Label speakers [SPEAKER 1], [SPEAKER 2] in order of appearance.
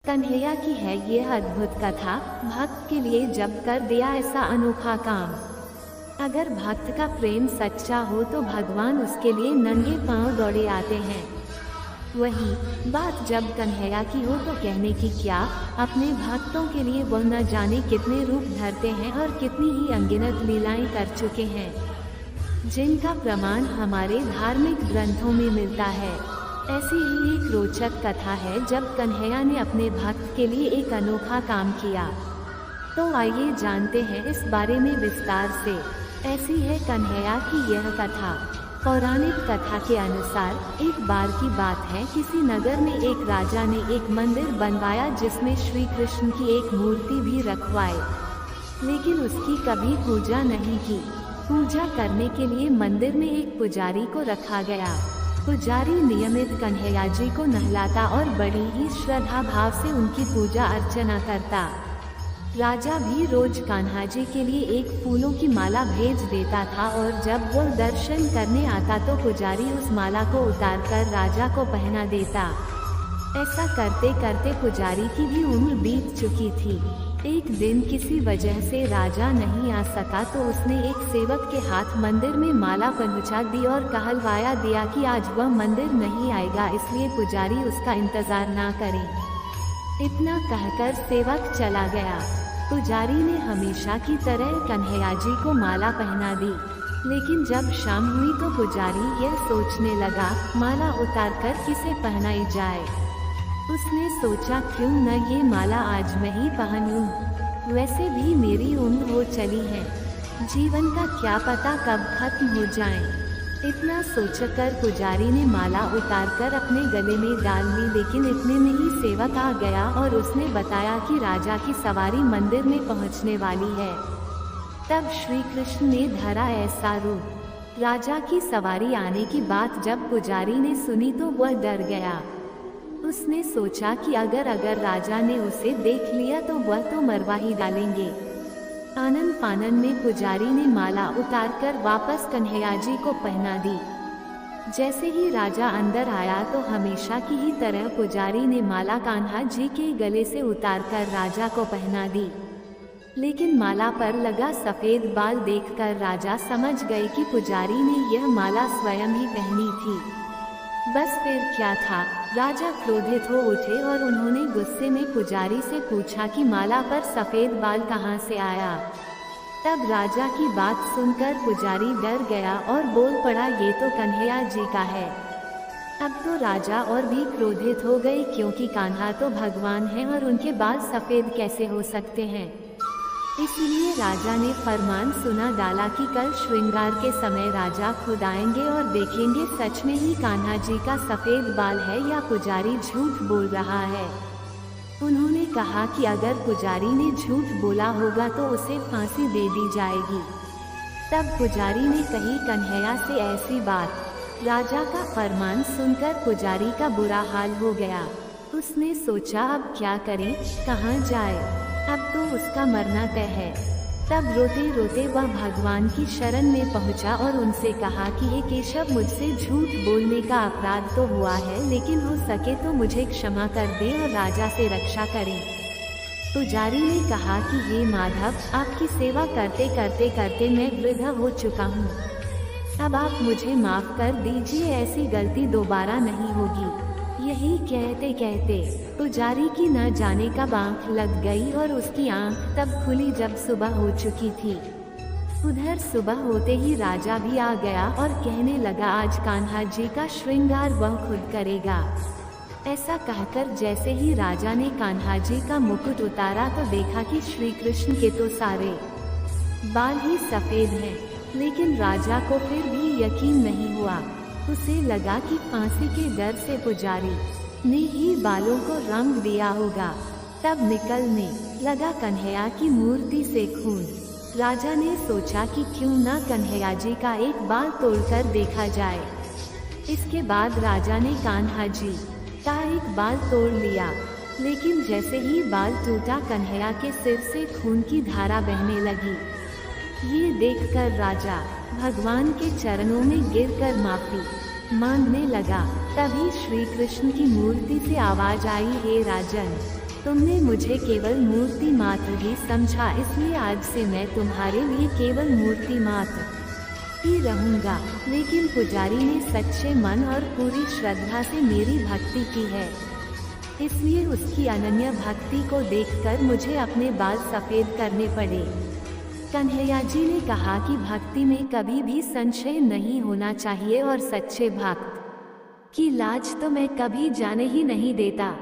[SPEAKER 1] कन्हैया की है ये अद्भुत कथा। भक्त के लिए जब कर दिया ऐसा अनोखा काम। अगर भक्त का प्रेम सच्चा हो तो भगवान उसके लिए नंगे पांव दौड़े आते हैं। वही बात जब कन्हैया की हो तो कहने की क्या। अपने भक्तों के लिए वह न जाने कितने रूप धरते हैं और कितनी ही अनगिनत लीलाएं कर चुके हैं, जिनका प्रमाण हमारे धार्मिक ग्रंथों में मिलता है। ऐसी ही एक रोचक कथा है जब कन्हैया ने अपने भक्त के लिए एक अनोखा काम किया। तो आइए जानते हैं इस बारे में विस्तार से। ऐसी है कन्हैया की यह कथा। पौराणिक कथा के अनुसार एक बार की बात है, किसी नगर में एक राजा ने एक मंदिर बनवाया जिसमें श्री कृष्ण की एक मूर्ति भी रखवाई, लेकिन उसकी कभी पूजा नहीं की। पूजा करने के लिए मंदिर में एक पुजारी को रखा गया। पुजारी नियमित कन्हैया जी को नहलाता और बड़ी ही श्रद्धा भाव से उनकी पूजा अर्चना करता। राजा भी रोज कान्हा जी के लिए एक फूलों की माला भेज देता था और जब वह दर्शन करने आता तो पुजारी उस माला को उतारकर राजा को पहना देता। ऐसा करते करते पुजारी की भी उम्र बीत चुकी थी। एक दिन किसी वजह से राजा नहीं आ सका तो उसने एक सेवक के हाथ मंदिर में माला पहुंचा दी और कहलवाया दिया कि आज वह मंदिर नहीं आएगा, इसलिए पुजारी उसका इंतजार ना करे। इतना कहकर सेवक चला गया। पुजारी ने हमेशा की तरह कन्हैया जी को माला पहना दी, लेकिन जब शाम हुई तो पुजारी यह सोचने लगा, माला उतारकर किसे पहनाई जाए। उसने सोचा क्यों न ये माला आज मैं ही पहन लूं। वैसे भी मेरी उम्र हो चली है, जीवन का क्या पता कब खत्म हो जाए। इतना सोचकर पुजारी ने माला उतारकर अपने गले में डाल ली, लेकिन इतने में ही सेवक आ गया और उसने बताया कि राजा की सवारी मंदिर में पहुंचने वाली है। तब श्री कृष्ण ने धरा ऐसा रूप। राजा की सवारी आने की बात जब पुजारी ने सुनी तो वह डर गया। उसने सोचा कि अगर राजा ने उसे देख लिया तो वह तो मरवा ही डालेंगे। आनन फानन में पुजारी ने माला उतारकर वापस कन्हैया जी को पहना दी। जैसे ही राजा अंदर आया तो हमेशा की ही तरह पुजारी ने माला कान्हा जी के गले से उतारकर राजा को पहना दी, लेकिन माला पर लगा सफेद बाल देखकर राजा समझ गए कि पुजारी ने यह माला स्वयं ही पहनी थी। बस फिर क्या था, राजा क्रोधित हो उठे और उन्होंने गुस्से में पुजारी से पूछा कि माला पर सफेद बाल कहाँ से आया। तब राजा की बात सुनकर पुजारी डर गया और बोल पड़ा, ये तो कन्हैया जी का है। अब तो राजा और भी क्रोधित हो गए, क्योंकि कान्हा तो भगवान हैं और उनके बाल सफेद कैसे हो सकते हैं। इसलिए राजा ने फरमान सुना डाला कि कल श्रृंगार के समय राजा खुद आएंगे और देखेंगे सच में ही कान्हा जी का सफेद बाल है या पुजारी झूठ बोल रहा है। उन्होंने कहा कि अगर पुजारी ने झूठ बोला होगा तो उसे फांसी दे दी जाएगी। तब पुजारी ने कही कन्हैया से ऐसी बात। राजा का फरमान सुनकर पुजारी का बुरा हाल हो गया। उसने सोचा अब क्या करे, कहाँ जाए, अब तो उसका मरना तय है। तब रोते रोते वह भगवान की शरण में पहुंचा और उनसे कहा कि हे केशव, मुझसे झूठ बोलने का अपराध तो हुआ है, लेकिन हो सके तो मुझे क्षमा कर दे और राजा से रक्षा करें। पुजारी ने कहा कि हे माधव, आपकी सेवा करते करते करते मैं वृद्ध हो चुका हूँ। अब आप मुझे माफ कर दीजिए, ऐसी गलती दोबारा नहीं होगी। यही कहते कहते पुजारी की न जाने कब आंख लग गई और उसकी आंख तब खुली जब सुबह हो चुकी थी। उधर सुबह होते ही राजा भी आ गया और कहने लगा, आज कान्हा जी का श्रृंगार वह खुद करेगा। ऐसा कहकर जैसे ही राजा ने कान्हा जी का मुकुट उतारा तो देखा कि श्री कृष्ण के तो सारे बाल ही सफेद हैं, लेकिन राजा को फिर भी यकीन नहीं हुआ। उसे लगा कि फांसी के डर से पुजारी ने ही बालों को रंग दिया होगा। तब निकलने लगा कन्हैया की मूर्ति से खून। राजा ने सोचा कि क्यों न कन्हैया जी का एक बाल तोड़कर देखा जाए। इसके बाद राजा ने कान्हा जी का एक बाल तोड़ लिया, लेकिन जैसे ही बाल टूटा कन्हैया के सिर से खून की धारा बहने लगी। ये देखकर राजा भगवान के चरणों में गिरकर माफी मांगने लगा। तभी श्री कृष्ण की मूर्ति से आवाज आई, हे राजन, तुमने मुझे केवल मूर्ति मात्र ही समझा, इसलिए आज से मैं तुम्हारे लिए केवल मूर्ति मात्र ही रहूंगा। लेकिन पुजारी ने सच्चे मन और पूरी श्रद्धा से मेरी भक्ति की है, इसलिए उसकी अनन्य भक्ति को देखकर मुझे अपने बाल सफेद करने पड़े। कन्हैया जी ने कहा कि भक्ति में कभी भी संशय नहीं होना चाहिए और सच्चे भक्त की लाज तो मैं कभी जाने ही नहीं देता।